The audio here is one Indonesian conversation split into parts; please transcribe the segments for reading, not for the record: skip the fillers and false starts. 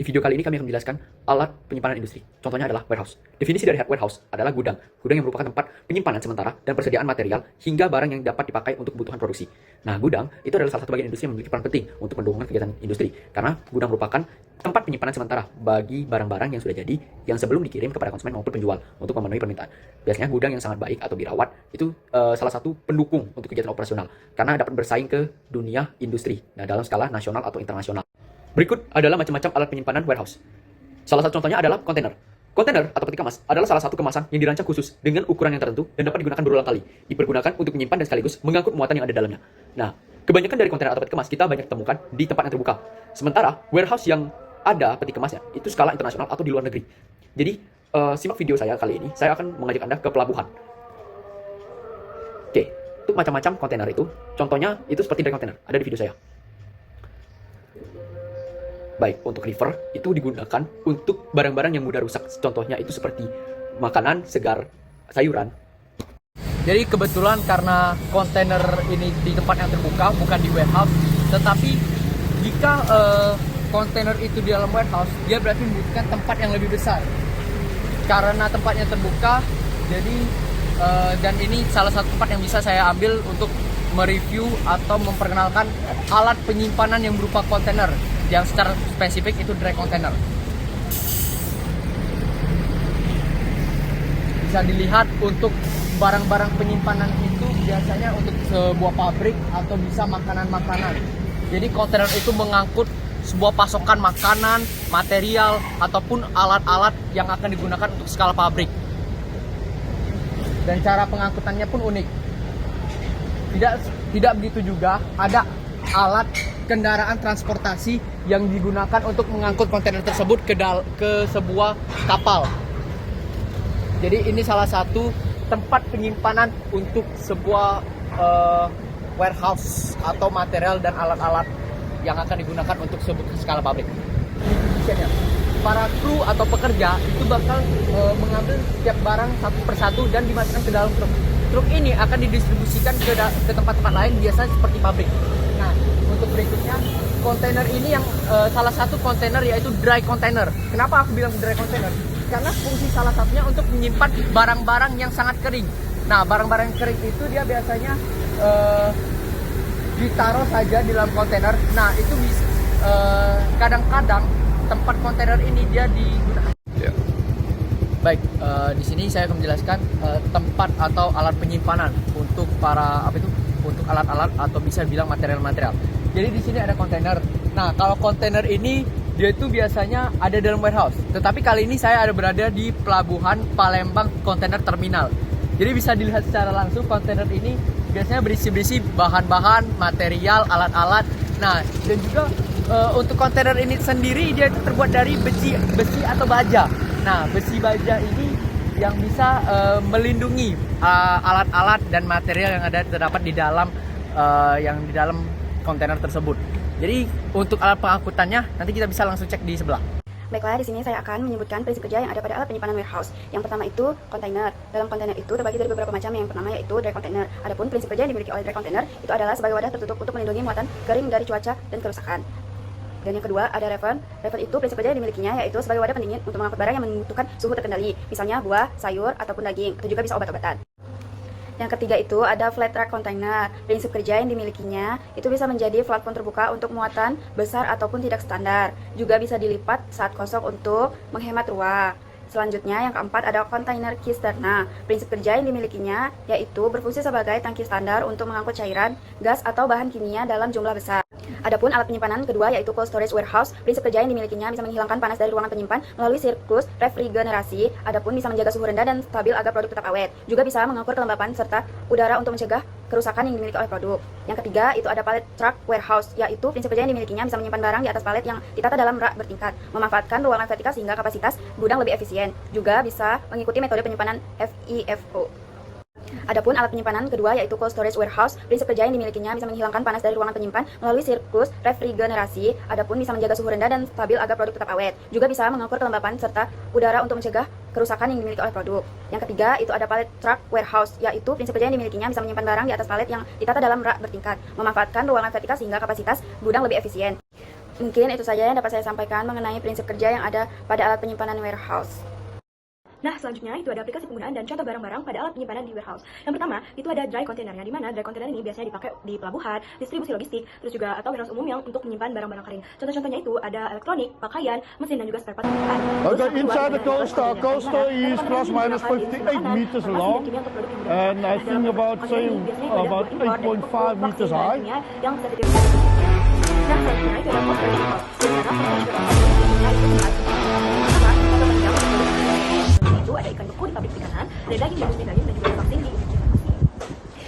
Di video kali ini kami akan menjelaskan alat penyimpanan industri. Contohnya adalah warehouse. Definisi dari warehouse adalah gudang. Gudang yang merupakan tempat penyimpanan sementara dan persediaan material hingga barang yang dapat dipakai untuk kebutuhan produksi. Nah, gudang itu adalah salah satu bagian industri yang memiliki peran penting untuk mendukung kegiatan industri. Karena gudang merupakan tempat penyimpanan sementara bagi barang-barang yang sudah jadi yang sebelum dikirim kepada konsumen maupun penjual untuk memenuhi permintaan. Biasanya gudang yang sangat baik atau dirawat itu salah satu pendukung untuk kegiatan operasional karena dapat bersaing ke dunia industri. Nah, dalam skala nasional atau internasional. Berikut adalah macam-macam alat penyimpanan warehouse. Salah satu contohnya adalah kontainer. Kontainer atau peti kemas adalah salah satu kemasan yang dirancang khusus dengan ukuran yang tertentu dan dapat digunakan berulang kali. Dipergunakan untuk menyimpan dan sekaligus mengangkut muatan yang ada dalamnya. Nah, kebanyakan dari kontainer atau peti kemas kita banyak temukan di tempat yang terbuka. Sementara warehouse yang ada peti kemasnya itu skala internasional atau di luar negeri. Jadi, simak video saya kali ini. Saya akan mengajak Anda ke pelabuhan. Oke, untuk macam-macam kontainer itu, contohnya itu seperti dari kontainer. Ada di video saya. Baik, untuk river itu digunakan untuk barang-barang yang mudah rusak. Contohnya itu seperti makanan segar, sayuran. Jadi kebetulan karena kontainer ini di tempat yang terbuka, bukan di warehouse. Tetapi jika kontainer itu di dalam warehouse, dia berarti membutuhkan tempat yang lebih besar. Karena tempatnya terbuka, jadi dan ini salah satu tempat yang bisa saya ambil untuk mereview atau memperkenalkan alat penyimpanan yang berupa kontainer. Yang secara spesifik itu dry container. Bisa dilihat untuk barang-barang penyimpanan itu biasanya untuk sebuah pabrik atau bisa makanan-makanan. Jadi kontainer itu mengangkut sebuah pasokan makanan, material, ataupun alat-alat yang akan digunakan untuk skala pabrik. Dan cara pengangkutannya pun unik. Tidak begitu juga, ada alat kendaraan transportasi yang digunakan untuk mengangkut kontainer tersebut ke sebuah kapal. Jadi ini salah satu tempat penyimpanan untuk sebuah warehouse atau material dan alat-alat yang akan digunakan untuk sebuah skala pabrik. Para kru atau pekerja itu bakal mengambil setiap barang satu persatu dan dimasukkan ke dalam truk. Truk ini akan didistribusikan ke tempat-tempat lain, biasa seperti pabrik. Nah, untuk berikutnya, kontainer ini yang salah satu kontainer yaitu dry container. Kenapa aku bilang dry container? Karena fungsi salah satunya untuk menyimpan barang-barang yang sangat kering. Nah, barang-barang kering itu dia biasanya ditaruh saja di dalam kontainer. Nah, itu bisa kadang-kadang tempat kontainer ini dia digunakan. Yeah. Baik, di sini saya akan menjelaskan tempat atau alat penyimpanan untuk untuk alat-alat atau bisa bilang material-material. Jadi di sini ada kontainer. Nah, kalau kontainer ini dia itu biasanya ada dalam warehouse. Tetapi kali ini saya ada berada di pelabuhan Palembang Kontainer Terminal. Jadi bisa dilihat secara langsung kontainer ini biasanya berisi bahan-bahan, material, alat-alat. Nah, dan juga untuk kontainer ini sendiri dia itu terbuat dari besi atau baja. Nah, besi baja ini yang bisa melindungi alat-alat dan material yang terdapat di dalam kontainer tersebut. Jadi untuk alat pengangkutannya nanti kita bisa langsung cek di sebelah. Baiklah, di sini saya akan menyebutkan prinsip kerja yang ada pada alat penyimpanan warehouse. Yang pertama itu kontainer. Dalam kontainer itu terbagi dari beberapa macam. Yang pertama yaitu dry container. Adapun prinsip kerja yang dimiliki oleh dry container itu adalah sebagai wadah tertutup untuk melindungi muatan kering dari cuaca dan kerusakan. Dan yang kedua ada raven. Raven itu prinsip kerja yang dimilikinya yaitu sebagai wadah pendingin untuk mengangkut barang yang membutuhkan suhu terkendali, misalnya buah, sayur, ataupun daging, atau juga bisa obat-obatan. Yang ketiga itu ada flat rack container. Prinsip kerja yang dimilikinya itu bisa menjadi platform terbuka untuk muatan besar ataupun tidak standar. Juga bisa dilipat saat kosong untuk menghemat ruang. Selanjutnya yang keempat ada kontainer cisterna. Prinsip kerja yang dimilikinya yaitu berfungsi sebagai tangki standar untuk mengangkut cairan, gas atau bahan kimia dalam jumlah besar. Adapun alat penyimpanan kedua yaitu cold storage warehouse. Prinsip kerja yang dimilikinya bisa menghilangkan panas dari ruangan penyimpan melalui siklus refrigerasi. Adapun bisa menjaga suhu rendah dan stabil agar produk tetap awet. Juga bisa mengukur kelembapan serta udara untuk mencegah kerusakan yang dimiliki oleh produk. Yang ketiga itu ada pallet truck warehouse, yaitu prinsip kerja yang dimilikinya bisa menyimpan barang di atas palet yang ditata dalam rak bertingkat, memanfaatkan ruangan vertikal sehingga kapasitas gudang lebih efisien. Juga bisa mengikuti metode penyimpanan FIFO. Adapun alat penyimpanan kedua yaitu cold storage warehouse. Prinsip kerja yang dimilikinya bisa menghilangkan panas dari ruangan penyimpan melalui siklus refrigerasi. Adapun bisa menjaga suhu rendah dan stabil agar produk tetap awet. Juga bisa mengukur kelembapan serta udara untuk mencegah kerusakan yang dimiliki oleh produk. Yang ketiga itu ada pallet truck warehouse, yaitu prinsip kerja yang dimilikinya bisa menyimpan barang di atas palet yang ditata dalam rak bertingkat, memanfaatkan ruangan vertikal sehingga kapasitas gudang lebih efisien. Mungkin itu saja yang dapat saya sampaikan mengenai prinsip kerja yang ada pada alat penyimpanan warehouse. Nah, selanjutnya itu ada aplikasi penggunaan dan contoh barang-barang pada alat penyimpanan di warehouse. Yang pertama, itu ada dry container, yang dimana dry container ini biasanya dipakai di pelabuhan, distribusi logistik, terus juga atau warehouse umum yang untuk menyimpan barang-barang kering. Contoh-contohnya itu ada elektronik, pakaian, mesin, dan juga spare part kendaraan. Okay, inside the coaster. Coaster is plus minus 58 meters long, and I think about 8.5 meters high. Nah, selanjutnya itu ada post storage house. Di mana post itu ada ikan beku di pabrik perikanan, ada daging daging dan juga ada vaksin di industri farmasi.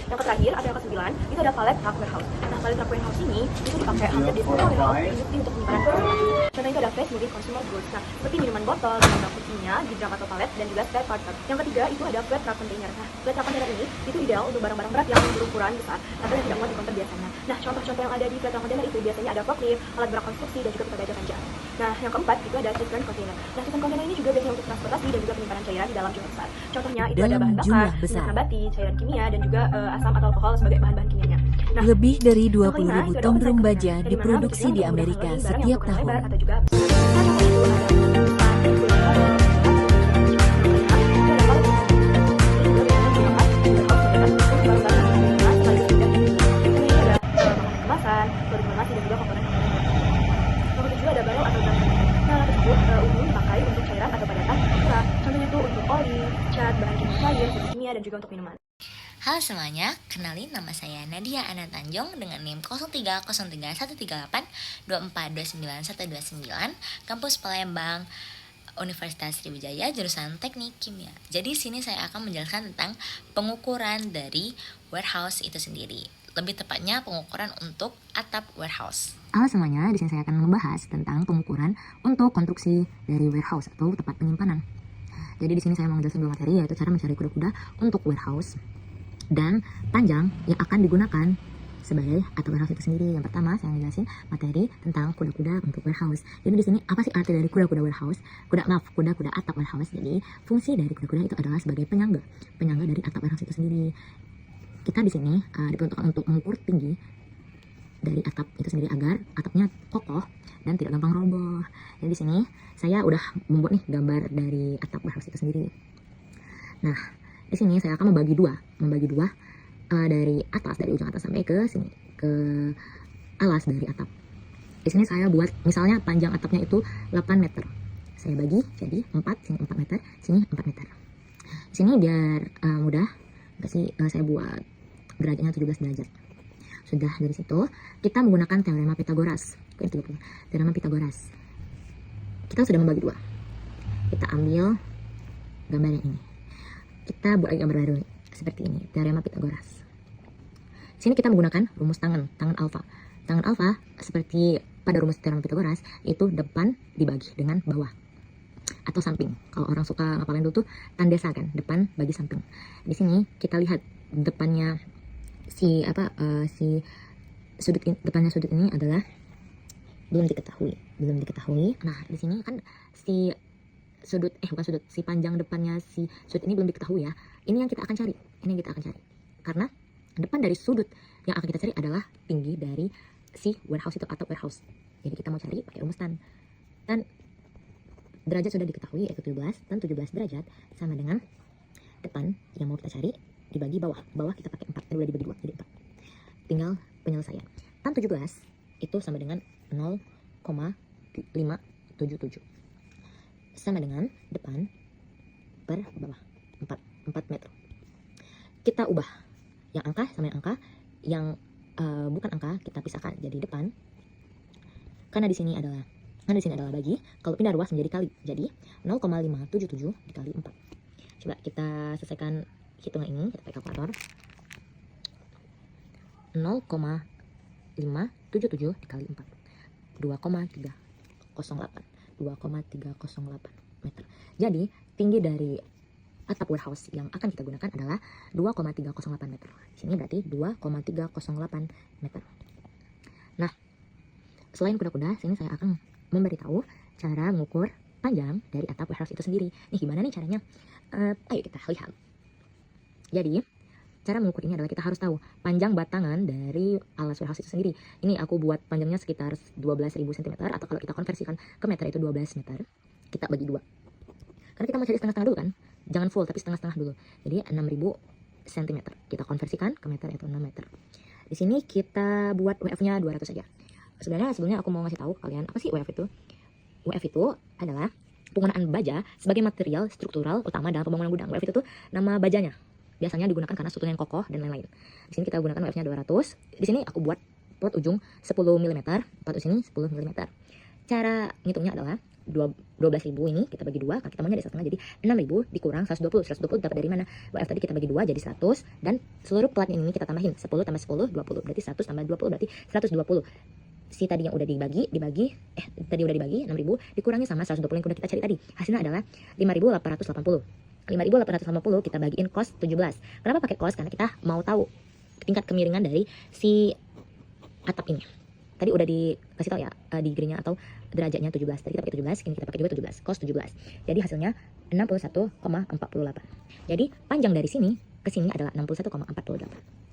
Yang terakhir ada yang ke-9, itu ada pallet truck warehouse. Nah, pallet truck warehouse ini itu dipakai hampir di semua warehouse di industri untuk penyimpanan barang. Contohnya itu ada fast moving consumer goods. Nah, seperti minuman botol, barang kimia, gudang atau palet, dan juga spare part. Yang ketiga itu ada flat truck container. Nah, flat truck container ini itu ideal untuk barang-barang berat yang berukuran besar atau yang tidak muat di konter biasanya. Nah, contoh-contoh yang ada di flat truck container itu biasanya ada forklift, alat berat konstruksi, dan juga pipa baja. Nah, yang keempat itu ada cistern container. Nah, cistern container ini juga biasanya untuk transportasi dan juga penyimpanan cairan di dalam jumlah besar. Contohnya itu ada bahan bakar, minyak nabati, cairan kimia, dan juga asam atau alkohol sebagai bahan-bahan kimianya. Nah, lebih dari 20.000 ton drum baja diproduksi di Amerika setiap tahun. Ada barrel atau drum. Nah, alat tersebut umumnya dipakai untuk cairan atau padatan murah. Contohnya itu untuk oli, cat, bahan kimia cair, zat kimia, dan juga untuk minuman. Halo semuanya, kenalin nama saya Nadia Ana Tanjung dengan NIM 0303-138-2429-129, kampus Palembang, Universitas Sriwijaya, jurusan Teknik Kimia. Jadi sini saya akan menjelaskan tentang pengukuran dari warehouse itu sendiri. Lebih tepatnya pengukuran untuk atap warehouse. Halo semuanya, di sini saya akan membahas tentang pengukuran untuk konstruksi dari warehouse atau tempat penyimpanan. Jadi di sini saya mau menjelaskan dua materi, yaitu cara mencari kuda-kuda untuk warehouse dan panjang yang akan digunakan sebagai atap warehouse itu sendiri. Yang pertama saya menjelaskan materi tentang kuda-kuda untuk warehouse. Jadi di sini apa sih arti dari kuda-kuda warehouse? Kuda-kuda atap warehouse. Jadi fungsi dari kuda-kuda itu adalah sebagai penyangga dari atap warehouse itu sendiri. Kita di sini diperuntukkan untuk mengukur tinggi dari atap itu sendiri agar atapnya kokoh dan tidak gampang roboh. Jadi di sini saya udah membuat nih gambar dari atap warehouse itu sendiri. Nah, di sini saya akan membagi dua dari atas, dari ujung atas sampai ke sini, ke alas dari atap. Di sini saya buat misalnya panjang atapnya itu 8 meter. Saya bagi jadi 4, sini 4 meter, sini 4 meter. Di sini biar mudah, saya buat derajatnya 17 derajat. Sudah dari situ kita menggunakan teorema Pythagoras. Teorema Pythagoras. Kita sudah membagi dua. Kita ambil gambar yang ini. Kita buat gambar baru seperti ini, teorema Pythagoras. Sini kita menggunakan rumus tangan alfa. Tangan alfa seperti pada rumus teorema Pythagoras itu depan dibagi dengan bawah atau samping. Kalau orang suka ngapalin dulu tuh tandesa kan, depan bagi samping. Di sini kita lihat depannya si sudut ini adalah belum diketahui. Nah, di sini kan si panjang depannya si sudut ini belum diketahui ya. Ini yang kita akan cari. Karena depan dari sudut yang akan kita cari adalah tinggi dari si warehouse itu atau warehouse. Jadi kita mau cari pakai rumus tan. Dan derajat sudah diketahui yaitu 17, dan 17 derajat sama dengan depan yang mau kita cari dibagi bawah. Bawah kita pakai 4, boleh dibagi 2 jadi 4. Tinggal penyelesaian. Tan 17 itu sama dengan 0,577. Sama dengan depan per bawah 4 meter. Kita ubah yang angka sama yang angka, yang bukan angka kita pisahkan jadi depan. Karena di sini adalah bagi, kalau pindah ruas menjadi kali. Jadi 0,577 dikali 4. Coba kita selesaikan hitungan ini, kita pakai kalkulator. 0,577 dikali 4. 2,308 meter. Jadi tinggi dari atap warehouse yang akan kita gunakan adalah 2,308 meter. Di sini berarti 2,308 meter. Nah, selain kuda-kuda, sini saya akan memberitahu cara mengukur panjang dari atap warehouse itu sendiri. Nih, gimana nih caranya? Ayo kita lihat. Jadi, cara mengukur ini adalah kita harus tahu panjang batangan dari alas warehouse itu sendiri. Ini aku buat panjangnya sekitar 12.000 cm, atau kalau kita konversikan ke meter itu 12 meter. Kita bagi 2. Karena kita mau cari setengah-setengah dulu kan. Jangan full tapi setengah-setengah dulu. Jadi 6.000 cm. Kita konversikan ke meter itu 6 meter. Di sini kita buat WF-nya 200 saja. Sebelumnya aku mau ngasih tahu kalian apa sih WF itu. WF itu adalah penggunaan baja sebagai material struktural utama dalam pembangunan gudang. WF itu tuh nama bajanya. Biasanya digunakan karena strukturnya yang kokoh dan lain-lain. Di sini kita gunakan WF-nya 200. Di sini aku buat plat ujung 10 mm, plat ujung ini 10 mm. Cara ngitungnya adalah 12.000 ini kita bagi 2, kan kita maunya di setengah, jadi 6.000 dikurang 120. 120 dapat dari mana? WF tadi kita bagi 2 jadi 100, dan seluruh plat ini kita tambahin 10 tambah 10 20, berarti 100 tambah 20 berarti 120. Si tadi yang udah dibagi tadi udah dibagi 6.000 dikurangi sama 120 yang udah kita cari tadi. Hasilnya adalah 5.880. 5.880 kita bagiin cos 17. Kenapa pakai cos? Karena kita mau tahu tingkat kemiringan dari si atap ini. Tadi udah dikasih tahu ya degree-nya atau derajatnya 17. Tadi kita pakai 17, ini kita pakai juga 17, cos 17. Jadi hasilnya 61,48. Jadi panjang dari sini ke sini adalah 61,48.